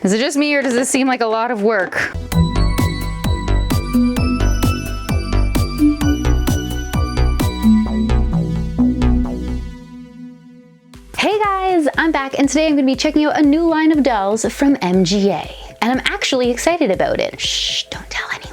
Is it just me or does this seem like a lot of work? Hey guys, I'm back and today I'm going to be checking out a new line of dolls from MGA. And I'm actually excited about it. Shh, don't tell anyone.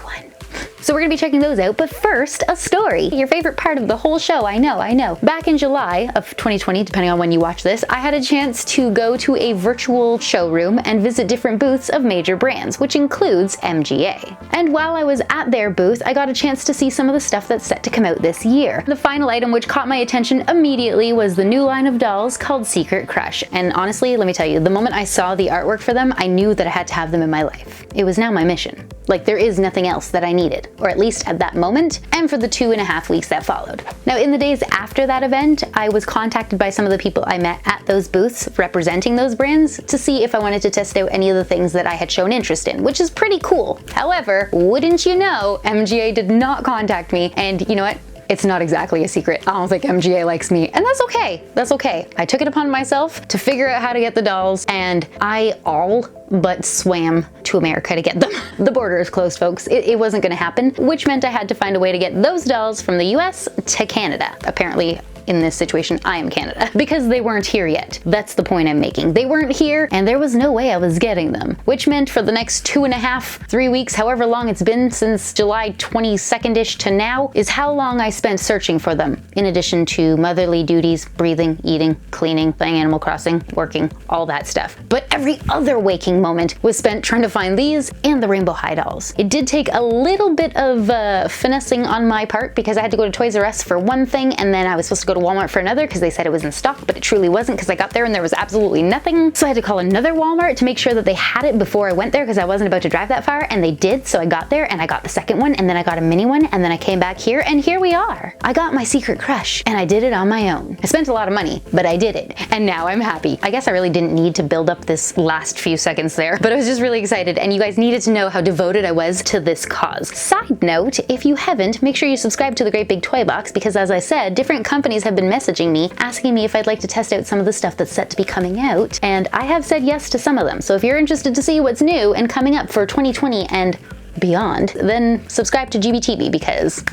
So we're gonna be checking those out, but first, a story. Your favorite part of the whole show, I know. Back in July of 2020, depending on when you watch this, I had a chance to go to a virtual showroom and visit different booths of major brands, which includes MGA. And while I was at their booth, I got a chance to see some of the stuff that's set to come out this year. The final item which caught my attention immediately was the new line of dolls called Secret Crush. And honestly, let me tell you, the moment I saw the artwork for them, I knew that I had to have them in my life. It was now my mission. Like, there is nothing else that I needed, or at least at that moment, and for the 2.5 weeks that followed. Now, in the days after that event, I was contacted by some of the people I met at those booths representing those brands to see if I wanted to test out any of the things that I had shown interest in, which is pretty cool. However, wouldn't you know, MGA did not contact me, and you know what? It's not exactly a secret. I don't think MGA likes me, and that's okay. That's okay. I took it upon myself to figure out how to get the dolls, and I all but swam to America to get them. The border is closed, folks. It wasn't gonna happen, which meant I had to find a way to get those dolls from the US to Canada. Apparently, in this situation, I am Canada, because they weren't here yet. That's the point I'm making. They weren't here, and there was no way I was getting them, which meant for the next 2.5, 3 weeks, however long it's been since July 22nd-ish to now, is how long I spent searching for them, in addition to motherly duties, breathing, eating, cleaning, playing Animal Crossing, working, all that stuff. But every other waking moment was spent trying to find these and the Rainbow High dolls. It did take a little bit of finessing on my part, because I had to go to Toys R Us for one thing, and then I was supposed to go to Walmart for another because they said it was in stock, but it truly wasn't, because I got there and there was absolutely nothing. So I had to call another Walmart to make sure that they had it before I went there, because I wasn't about to drive that far, and they did. So I got there and I got the second one, and then I got a mini one, and then I came back here, and here we are. I got my Secret Crush, and I did it on my own. I spent a lot of money, but I did it, and now I'm happy. I guess I really didn't need to build up this last few seconds there, but I was just really excited, and you guys needed to know how devoted I was to this cause. Side note, if you haven't, make sure you subscribe to the Great Big Toy Box, because as I said, different companies have been messaging me, asking me if I'd like to test out some of the stuff that's set to be coming out, and I have said yes to some of them. So if you're interested to see what's new and coming up for 2020 and beyond, then subscribe to GBTV, because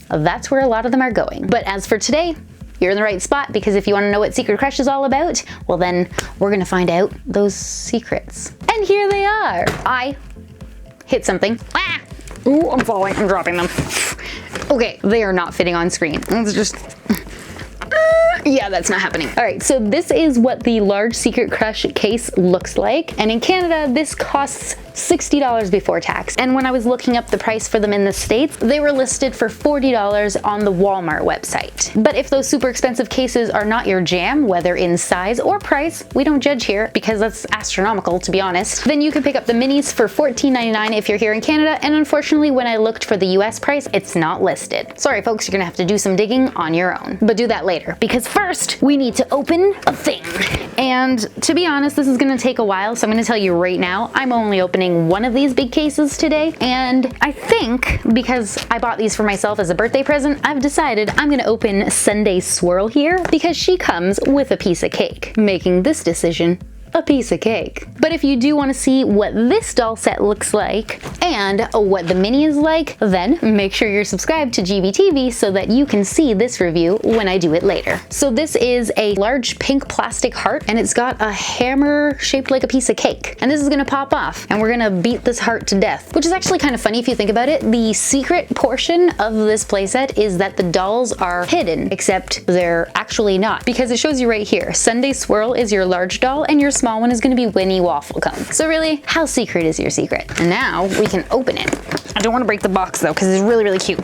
that's where a lot of them are going. But as for today, you're in the right spot, because if you want to know what Secret Crush is all about, well then, we're gonna find out those secrets. And here they are. I hit something. Ah! Ooh, I'm falling, I'm dropping them. Okay, they are not fitting on screen. Let's just... yeah, that's not happening. All right, so this is what the large Secret Crush case looks like. And in Canada, this costs $60 before tax. And when I was looking up the price for them in the States, they were listed for $40 on the Walmart website. But if those super expensive cases are not your jam, whether in size or price, we don't judge here, because that's astronomical, to be honest, then you can pick up the minis for $14.99 if you're here in Canada. And unfortunately, when I looked for the US price, it's not listed. Sorry, folks, you're gonna have to do some digging on your own, but do that later, because first we need to open a thing. And to be honest, this is gonna take a while, so I'm gonna tell you right now, I'm only opening one of these big cases today, and I think because I bought these for myself as a birthday present, I've decided I'm gonna open Sunday Swirl here, because she comes with a piece of cake, making this decision a piece of cake. But if you do want to see what this doll set looks like and what the mini is like, then make sure you're subscribed to GBTV so that you can see this review when I do it later. So this is a large pink plastic heart, and it's got a hammer shaped like a piece of cake. And this is gonna pop off, and we're gonna beat this heart to death, which is actually kind of funny if you think about it. The secret portion of this playset is that the dolls are hidden, except they're actually not, because it shows you right here. Sunday Swirl is your large doll, and your small one is gonna be Winnie Waffle Cone. So really, how secret is your secret? And now we can open it. I don't wanna break the box though, because it's really, really cute.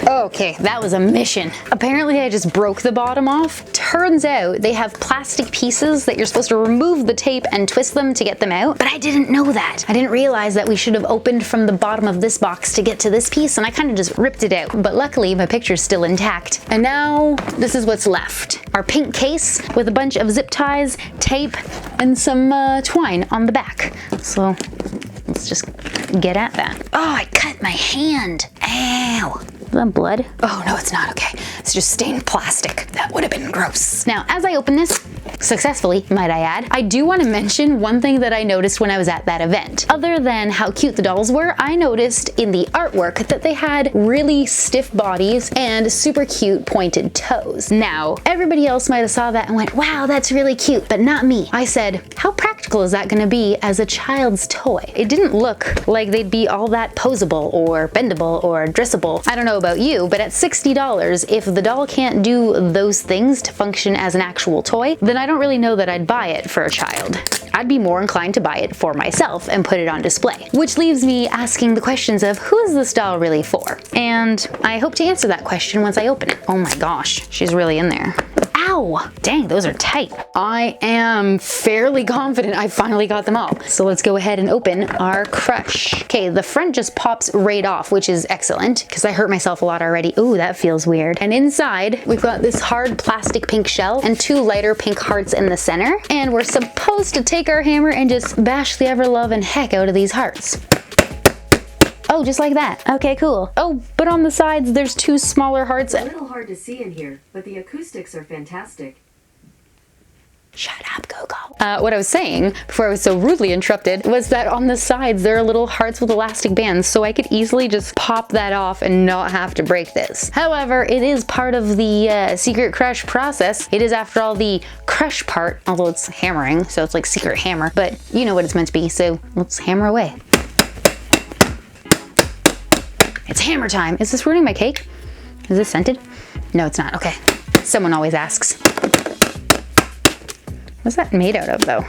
Okay, that was a mission. Apparently I just broke the bottom off. Turns out they have plastic pieces that you're supposed to remove the tape and twist them to get them out, but I didn't know that. I didn't realize that we should have opened from the bottom of this box to get to this piece, and I kind of just ripped it out. But luckily my picture's still intact. And now this is what's left. Our pink case with a bunch of zip ties, tape, and some twine on the back. So let's just get at that. Oh, I cut my hand. Ow. Is that blood? Oh no, it's not. Okay. It's just stained plastic. That would have been gross. Now, as I open this, Successfully, might I add. I do want to mention one thing that I noticed when I was at that event. Other than how cute the dolls were, I noticed in the artwork that they had really stiff bodies and super cute pointed toes. Now, everybody else might have saw that and went, wow, that's really cute, but not me. I said, how practical is that gonna be as a child's toy? It didn't look like they'd be all that posable or bendable or dressable. I don't know about you, but at $60, if the doll can't do those things to function as an actual toy, then I don't really know that I'd buy it for a child. I'd be more inclined to buy it for myself and put it on display. Which leaves me asking the questions of, who is this doll really for? And I hope to answer that question once I open it. Oh my gosh, she's really in there. Ow! Dang, those are tight. I am fairly confident I finally got them all. So let's go ahead and open our Crush. Okay, the front just pops right off, which is excellent because I hurt myself a lot already. Ooh, that feels weird. And inside, we've got this hard plastic pink shell and 2 lighter pink hearts in the center. And we're supposed to take our hammer and just bash the ever-loving heck out of these hearts. Oh, just like that. Okay, cool. Oh, but on the sides, there's 2 smaller hearts. It's a little hard to see in here, but the acoustics are fantastic. Shut up, Gogo. What I was saying, before I was so rudely interrupted, was that on the sides, there are little hearts with elastic bands, so I could easily just pop that off and not have to break this. However, it is part of the secret crush process. It is, after all, the crush part, although it's hammering, so it's like secret hammer, but you know what it's meant to be, so let's hammer away. It's hammer time. Is this ruining my cake? Is this scented? No, it's not. Okay. Someone always asks. What's that made out of, though?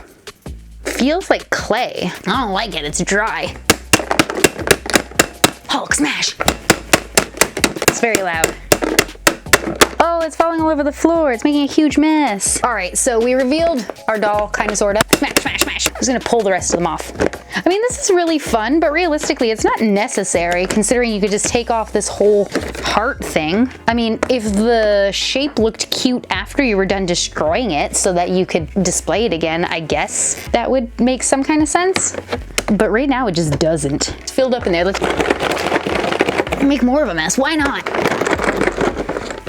Feels like clay. I don't like it. It's dry. Hulk smash. It's very loud. Oh, it's falling all over the floor. It's making a huge mess. All right, so we revealed our doll, kind of, sort of. Smash, smash, smash. I'm just gonna pull the rest of them off. I mean, this is really fun, but realistically, it's not necessary considering you could just take off this whole heart thing. I mean, if the shape looked cute after you were done destroying it so that you could display it again, I guess that would make some kind of sense. But right now, it just doesn't. It's filled up in there. Let's make more of a mess. Why not?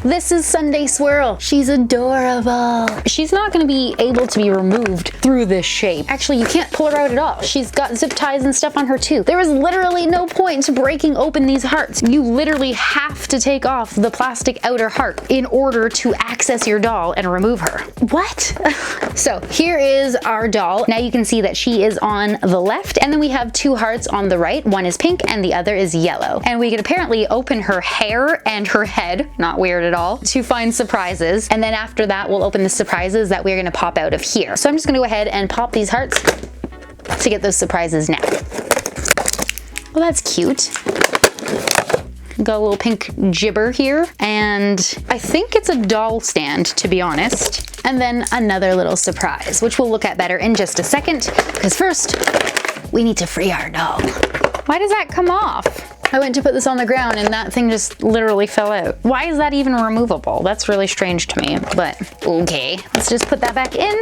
This is Sunday Swirl. She's adorable. She's not gonna be able to be removed through this shape. Actually, you can't pull her out at all. She's got zip ties and stuff on her too. There is literally no point to breaking open these hearts. You literally have to take off the plastic outer heart in order to access your doll and remove her. What? So here is our doll. Now you can see that she is on the left, and then we have 2 hearts on the right. One is pink and the other is yellow. And we can apparently open her hair and her head, not weird at all, to find surprises. And then after that, we'll open the surprises that we're gonna pop out of here. So I'm just gonna go ahead and pop these hearts to get those surprises now. Well, that's cute. Got a little pink gibber here, and I think it's a doll stand, to be honest. And then another little surprise, which we'll look at better in just a second, because first, we need to free our doll. Why does that come off? I went to put this on the ground and that thing just literally fell out. Why is that even removable? That's really strange to me, but okay. Let's just put that back in.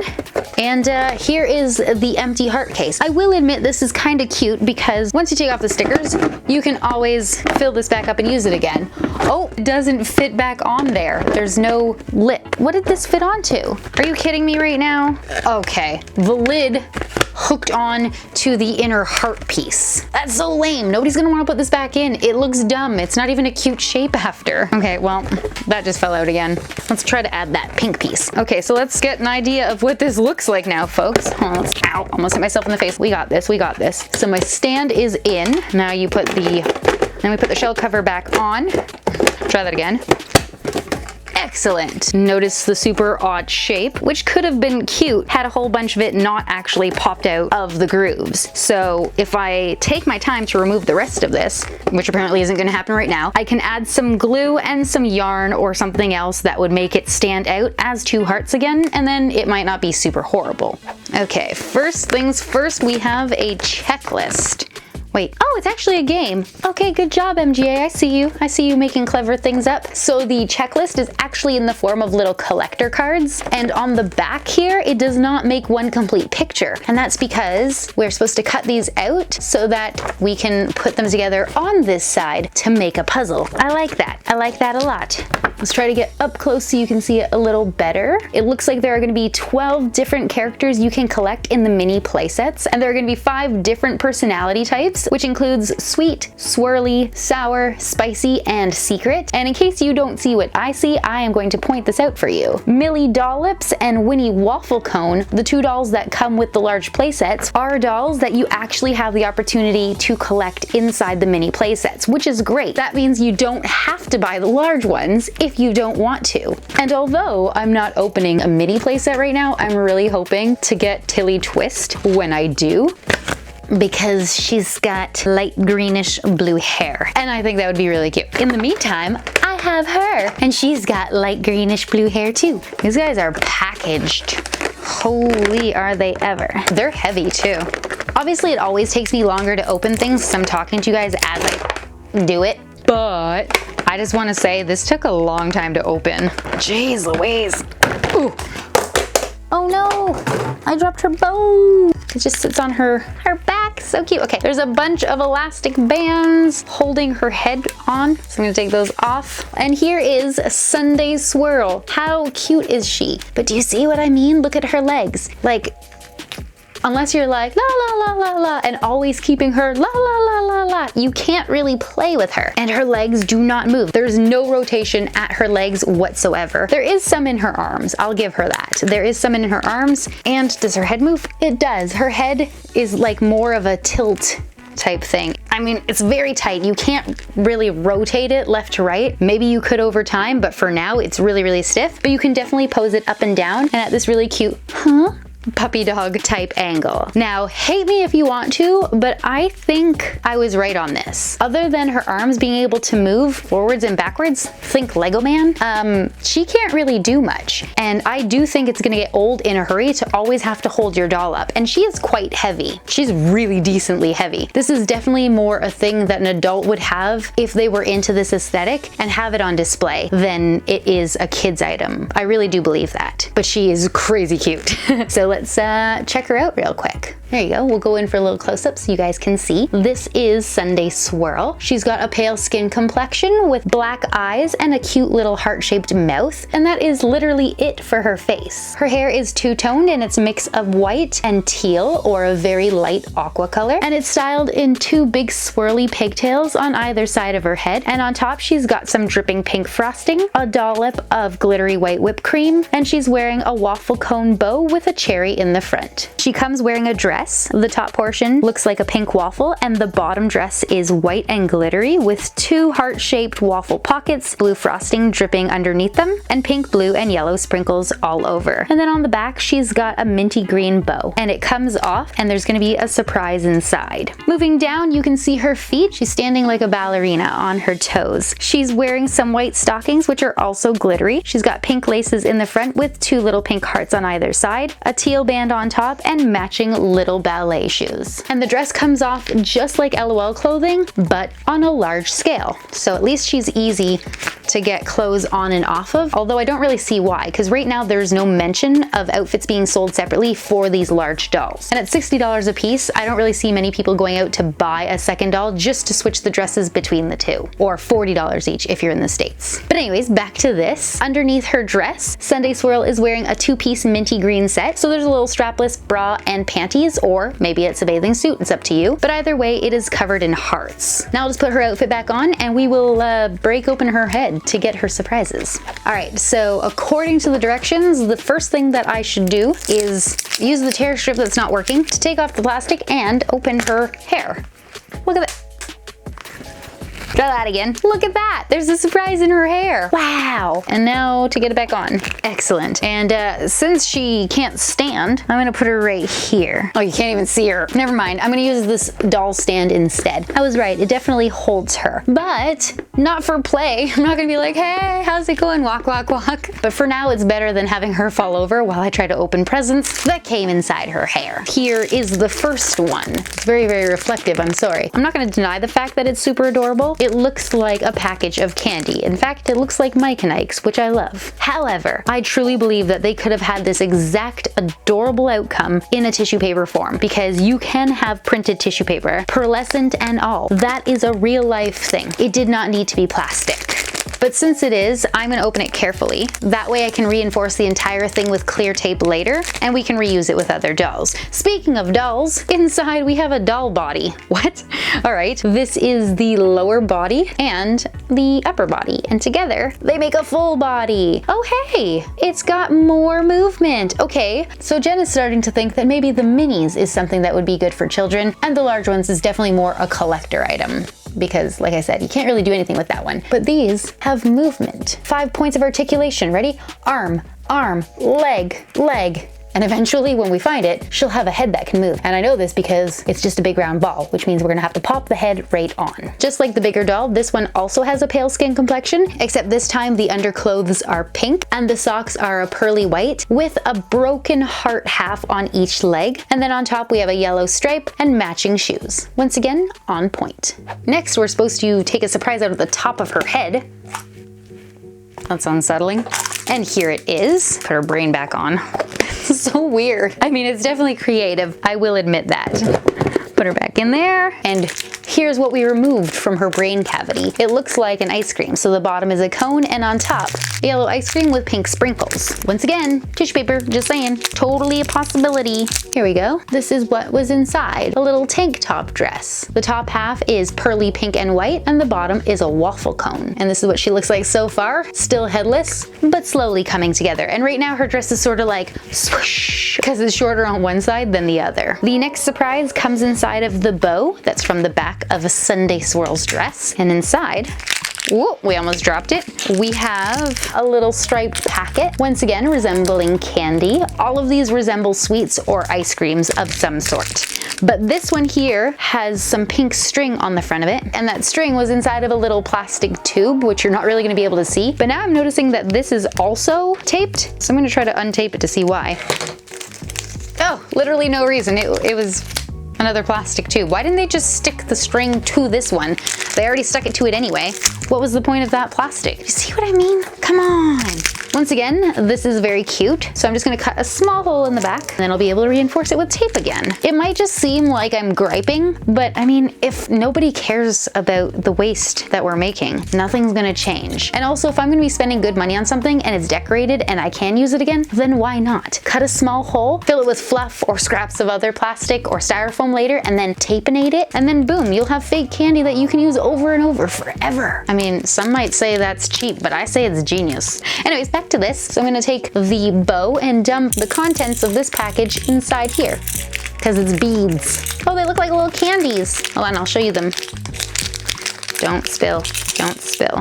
And here is the empty heart case. I will admit this is kind of cute because once you take off the stickers, you can always fill this back up and use it again. Oh, it doesn't fit back on there. There's no lip. What did this fit onto? Are you kidding me right now? Okay, the lid hooked on to the inner heart piece. That's so lame. Nobody's gonna wanna put this back in. It looks dumb. It's not even a cute shape after. Okay, well, that just fell out again. Let's try to add that pink piece. Okay, so let's get an idea of what this looks like now, folks. Oh, ow, almost hit myself in the face. We got this, we got this. So my stand is in. Now you put then we put the shell cover back on. Try that again. Excellent. Notice the super odd shape, which could have been cute had a whole bunch of it not actually popped out of the grooves. So if I take my time to remove the rest of this, which apparently isn't going to happen right now, I can add some glue and some yarn or something else that would make it stand out as 2 hearts again, and then it might not be super horrible. Okay, first things first, we have a checklist. Wait, oh, it's actually a game. Okay, good job, MGA. I see you. I see you making clever things up. So the checklist is actually in the form of little collector cards. And on the back here, it does not make one complete picture. And that's because we're supposed to cut these out so that we can put them together on this side to make a puzzle. I like that. I like that a lot. Let's try to get up close so you can see it a little better. It looks like there are going to be 12 different characters you can collect in the mini playsets, and there are going to be 5 different personality types, which includes sweet, swirly, sour, spicy, and secret. And in case you don't see what I see, I am going to point this out for you. Millie Dollops and Winnie Waffle Cone, the 2 dolls that come with the large playsets, are dolls that you actually have the opportunity to collect inside the mini playsets, which is great. That means you don't have to buy the large ones if you don't want to. And although I'm not opening a mini playset right now, I'm really hoping to get Tilly Twist when I do, because she's got light greenish blue hair, and I think that would be really cute. In the meantime, I have her, and she's got light greenish blue hair too. These guys are packaged. Holy are they ever. They're heavy too. Obviously, it always takes me longer to open things because I'm talking to you guys as I do it, but I just want to say this took a long time to open. Jeez Louise. Ooh. Oh no, I dropped her bow. It just sits on her back, so cute. Okay, there's a bunch of elastic bands holding her head on, so I'm gonna take those off. And here is Sunday Swirl. How cute is she? But do you see what I mean? Look at her legs. Like, unless you're like la la la la la and always keeping her la la la la la, you can't really play with her. And her legs do not move. There's no rotation at her legs whatsoever. There is some in her arms, I'll give her that. There is some in her arms. And does her head move? It does. Her head is like more of a tilt type thing. I mean, it's very tight. You can't really rotate it left to right. Maybe you could over time, but for now it's really, really stiff. But you can definitely pose it up and down and at this really cute, puppy dog type angle. Now, hate me if you want to, but I think I was right on this. Other than her arms being able to move forwards and backwards, think Lego Man, she can't really do much. And I do think it's gonna get old in a hurry to always have to hold your doll up. And she is quite heavy. She's really decently heavy. This is definitely more a thing that an adult would have if they were into this aesthetic and have it on display than it is a kid's item. I really do believe that. But she is crazy cute. So let's check her out real quick. There you go. We'll go in for a little close-up so you guys can see. This is Sunday Swirl. She's got a pale skin complexion with black eyes and a cute little heart-shaped mouth, and that is literally it for her face. Her hair is two-toned and it's a mix of white and teal, or a very light aqua color, and it's styled in 2 big swirly pigtails on either side of her head, and on top she's got some dripping pink frosting, a dollop of glittery white whipped cream, and she's wearing a waffle cone bow with a cherry in the front. She comes wearing a dress. The top portion looks like a pink waffle, and the bottom dress is white and glittery with 2 heart-shaped waffle pockets, blue frosting dripping underneath them, and pink, blue, and yellow sprinkles all over. And then on the back, she's got a minty green bow, and it comes off, and there's gonna be a surprise inside. Moving down, you can see her feet. She's standing like a ballerina on her toes. She's wearing some white stockings, which are also glittery. She's got pink laces in the front with 2 little pink hearts on either side, a teal band on top, and matching little ballet shoes. And the dress comes off just like LOL clothing, but on a large scale. So at least she's easy to get clothes on and off of, although I don't really see why, because right now there's no mention of outfits being sold separately for these large dolls. And at $60 a piece, I don't really see many people going out to buy a second doll just to switch the dresses between the two, or $40 each if you're in the States. But anyways, back to this. Underneath her dress, Sunday Swirl is wearing a 2-piece minty green set, so there's a little strapless bra and panties, or maybe it's a bathing suit, it's up to you. But either way, it is covered in hearts. Now I'll just put her outfit back on and we will break open her head to get her surprises. All right, so according to the directions, the first thing that I should do is use the tear strip that's not working to take off the plastic and open her hair. Look at that. Try that again. Look at that. There's a surprise in her hair. Wow. And now to get it back on. Excellent. And since she can't stand, I'm gonna put her right here. Oh, you can't even see her. Never mind. I'm gonna use this doll stand instead. I was right. It definitely holds her, but not for play. I'm not gonna be like, hey, how's it going? Walk, walk, walk. But for now, it's better than having her fall over while I try to open presents that came inside her hair. Here is the first one. It's very, very reflective. I'm sorry. I'm not gonna deny the fact that it's super adorable. It looks like a package of candy. In fact, it looks like Mike and Ike's, which I love. However, I truly believe that they could have had this exact adorable outcome in a tissue paper form, because you can have printed tissue paper, pearlescent and all. That is a real life thing. It did not need to be plastic. But since it is, I'm gonna open it carefully. That way I can reinforce the entire thing with clear tape later, and we can reuse it with other dolls. Speaking of dolls, inside we have a doll body. What? All right, this is the lower body and the upper body, and together they make a full body. Oh hey, it's got more movement. Okay, so Jen is starting to think that maybe the minis is something that would be good for children, and the large ones is definitely more a collector item, because like I said, you can't really do anything with that one. But these have movement. 5 points of articulation. Ready? Arm, arm, leg, leg. And eventually when we find it, she'll have a head that can move. And I know this because it's just a big round ball, which means we're gonna have to pop the head right on. Just like the bigger doll, this one also has a pale skin complexion, except this time the underclothes are pink and the socks are a pearly white with a broken heart half on each leg. And then on top we have a yellow stripe and matching shoes. Once again, on point. Next, we're supposed to take a surprise out of the top of her head. That's unsettling. And here it is. Put her brain back on. So weird. I mean, it's definitely creative. I will admit that. Put her back in there. And here's what we removed from her brain cavity. It looks like an ice cream. So the bottom is a cone, and on top, yellow ice cream with pink sprinkles. Once again, tissue paper, just saying, totally a possibility. Here we go. This is what was inside. A little tank top dress. The top half is pearly pink and white, and the bottom is a waffle cone. And this is what she looks like so far. Still headless, but slowly coming together. And right now her dress is sort of like swoosh, because it's shorter on one side than the other. The next surprise comes inside of the bow that's from the back of a Sunday Swirls dress. And inside, whoa, we almost dropped it. We have a little striped packet, once again resembling candy. All of these resemble sweets or ice creams of some sort. But this one here has some pink string on the front of it, and that string was inside of a little plastic tube, which you're not really gonna be able to see. But now I'm noticing that this is also taped, so I'm gonna try to untape it to see why. Oh, literally no reason. It was another plastic tube. Why didn't they just stick the string to this one? They already stuck it to it anyway. What was the point of that plastic? You see what I mean? Come on. Once again, this is very cute. So I'm just gonna cut a small hole in the back, and then I'll be able to reinforce it with tape again. It might just seem like I'm griping, but I mean, if nobody cares about the waste that we're making, nothing's gonna change. And also, if I'm gonna be spending good money on something and it's decorated and I can use it again, then why not? Cut a small hole, fill it with fluff or scraps of other plastic or styrofoam later, and then tapenade it, and then boom, you'll have fake candy that you can use over and over forever. I mean, some might say that's cheap, but I say it's genius. Anyways, back to this. So I'm gonna take the bow and dump the contents of this package inside here, because it's beads. Oh, they look like little candies. Hold on, I'll show you them. Don't spill, don't spill.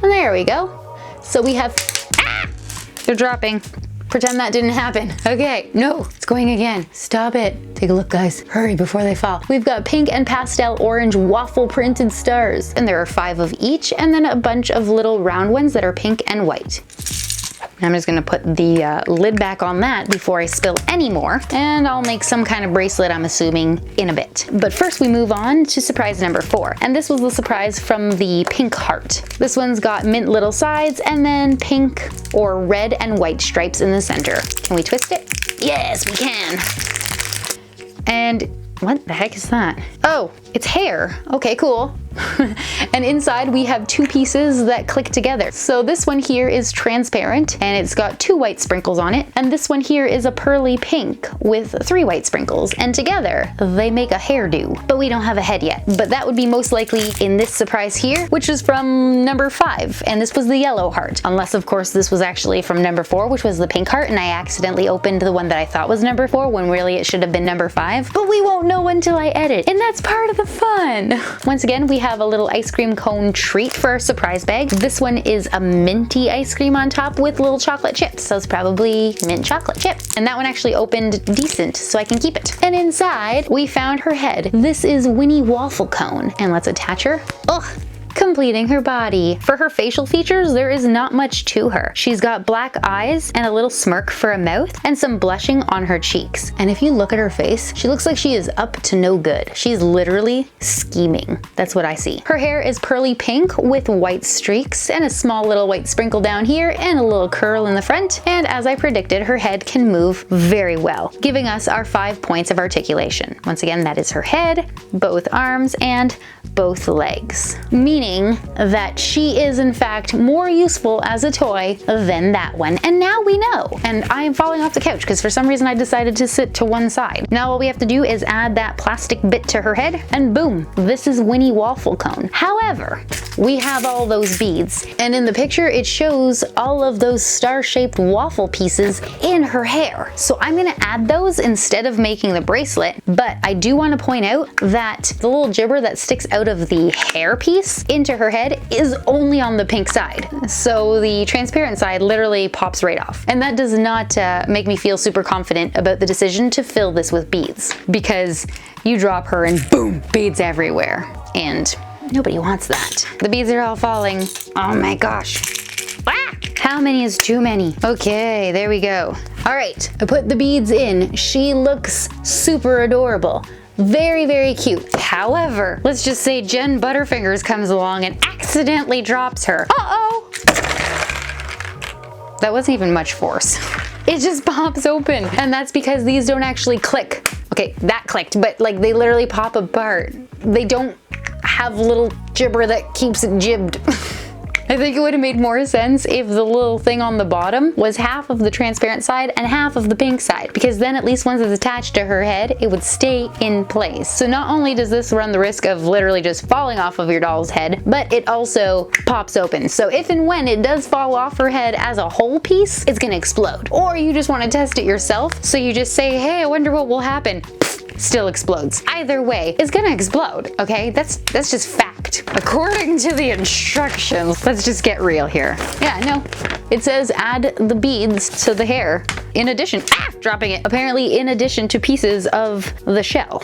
And there we go. So we have, they're dropping. Pretend that didn't happen. Okay, no, it's going again. Stop it. Take a look, guys. Hurry before they fall. We've got pink and pastel orange waffle printed stars, and there are 5 of each, and then a bunch of little round ones that are pink and white. I'm just gonna put the lid back on that before I spill any more, and I'll make some kind of bracelet, I'm assuming, in a bit. But first we move on to surprise number 4, and this was the surprise from the pink heart. This one's got mint little sides and then pink or red and white stripes in the center. Can we twist it? Yes, we can. And what the heck is that? Oh, it's hair. Okay, cool. And inside we have two pieces that click together. So this one here is transparent and it's got 2 white sprinkles on it. And this one here is a pearly pink with 3 white sprinkles. And together they make a hairdo. But we don't have a head yet. But that would be most likely in this surprise here, which is from number 5. And this was the yellow heart. Unless of course this was actually from number 4, which was the pink heart. And I accidentally opened the one that I thought was number 4 when really it should have been number 5. But we won't know until I edit. And that's part of the fun. Once again, we have a little ice cream cone treat for our surprise bag. This one is a minty ice cream on top with little chocolate chips. So it's probably mint chocolate chip. And that one actually opened decent, so I can keep it. And inside, we found her head. This is Winnie Waffle Cone. And let's attach her. Ugh. Completing her body. For her facial features, there is not much to her. She's got black eyes and a little smirk for a mouth and some blushing on her cheeks. And if you look at her face, she looks like she is up to no good. She's literally scheming. That's what I see. Her hair is pearly pink with white streaks and a small little white sprinkle down here and a little curl in the front. And as I predicted, her head can move very well, giving us our 5 points of articulation. Once again, that is her head, both arms, and both legs. Meaning that she is in fact more useful as a toy than that one. And now we know. And I am falling off the couch because for some reason I decided to sit to one side. Now all we have to do is add that plastic bit to her head and boom, this is Winnie Waffle Cone. However, we have all those beads and in the picture it shows all of those star-shaped waffle pieces in her hair. So I'm gonna add those instead of making the bracelet, but I do want to point out that the little gibber that sticks out of the hair piece into her head is only on the pink side. So the transparent side literally pops right off. And that does not make me feel super confident about the decision to fill this with beads, because you drop her and boom, beads everywhere. And nobody wants that. The beads are all falling. Oh my gosh. Ah! How many is too many? Okay, there we go. All right, I put the beads in. She looks super adorable. Very, very cute. However, let's just say Jen Butterfingers comes along and accidentally drops her. Uh-oh! That wasn't even much force. It just pops open. And that's because these don't actually click. Okay, that clicked, but like they literally pop apart. They don't have little gibber that keeps it jibbed. I think it would have made more sense if the little thing on the bottom was half of the transparent side and half of the pink side, because then at least once it's attached to her head, it would stay in place. So not only does this run the risk of literally just falling off of your doll's head, but it also pops open. So if and when it does fall off her head as a whole piece, it's gonna explode. Or you just want to test it yourself, so you just say, hey, I wonder what will happen. Still explodes. Either way, it's gonna explode, okay? That's just fact. According to the instructions, let's just get real here. Yeah, no, it says add the beads to the hair in addition, dropping it, apparently in addition to pieces of the shell.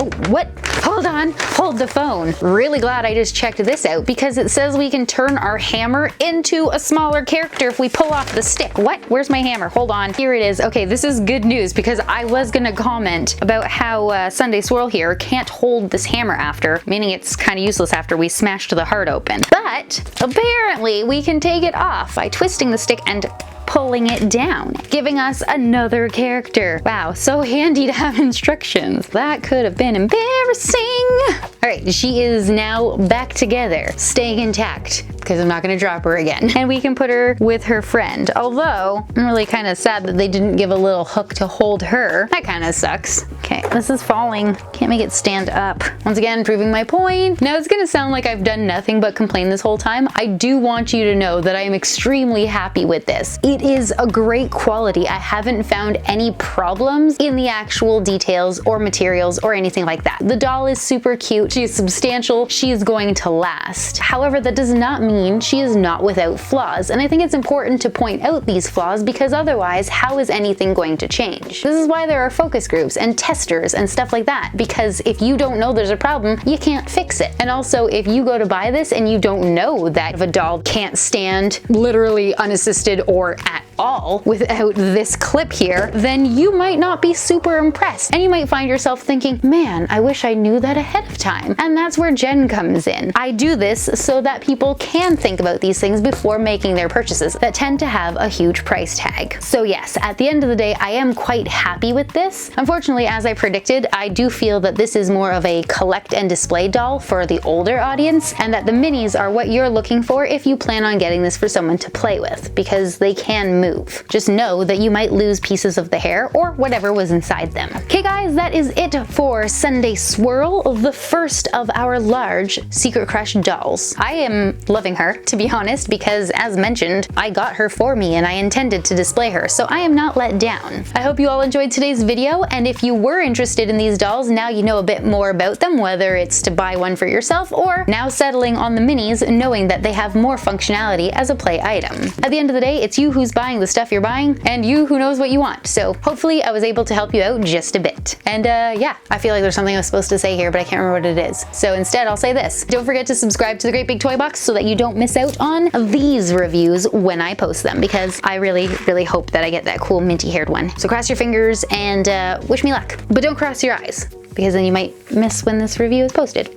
Oh, what? Hold on, hold the phone. Really glad I just checked this out because it says we can turn our hammer into a smaller character if we pull off the stick. What? Where's my hammer? Hold on. Here it is. Okay, this is good news because I was gonna comment about how Sunday Swirl here can't hold this hammer after, meaning it's kind of useless after we smashed the heart open. But apparently we can take it off by twisting the stick and pulling it down, giving us another character. Wow, so handy to have instructions. That could have been embarrassing. All right, she is now back together, staying intact, because I'm not gonna drop her again. And we can put her with her friend. Although, I'm really kind of sad that they didn't give a little hook to hold her. That kind of sucks. Okay, this is falling. Can't make it stand up. Once again, proving my point. Now it's gonna sound like I've done nothing but complain this whole time. I do want you to know that I am extremely happy with this. It is a great quality. I haven't found any problems in the actual details or materials or anything like that. The doll is super cute. She is substantial. She is going to last. However, that does not mean she is not without flaws. And I think it's important to point out these flaws because otherwise, how is anything going to change? This is why there are focus groups and testers and stuff like that. Because if you don't know there's a problem, you can't fix it. And also, if you go to buy this and you don't know that if a doll can't stand literally unassisted or at all without this clip here, then you might not be super impressed. And you might find yourself thinking, man, I wish I knew that ahead of time. And that's where Jen comes in. I do this so that people can can think about these things before making their purchases that tend to have a huge price tag. So yes, at the end of the day, I am quite happy with this. Unfortunately, as I predicted, I do feel that this is more of a collect and display doll for the older audience, and that the minis are what you're looking for if you plan on getting this for someone to play with, because they can move. Just know that you might lose pieces of the hair or whatever was inside them. Okay guys, that is it for Sunday Swirl, the first of our large Secret Crush dolls. I am loving her, to be honest, because as mentioned, I got her for me and I intended to display her, so I am not let down. I hope you all enjoyed today's video, and if you were interested in these dolls, now you know a bit more about them, whether it's to buy one for yourself or now settling on the minis knowing that they have more functionality as a play item. At the end of the day, it's you who's buying the stuff you're buying and you who knows what you want, so hopefully I was able to help you out just a bit. And yeah, I feel like there's something I was supposed to say here, but I can't remember what it is. So instead I'll say this. Don't forget to subscribe to the Great Big Toy Box so that you don't miss out on these reviews when I post them, because I really, really hope that I get that cool minty haired one. So cross your fingers and wish me luck, but don't cross your eyes, because then you might miss when this review is posted.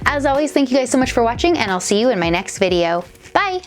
As always, thank you guys so much for watching, and I'll see you in my next video. Bye!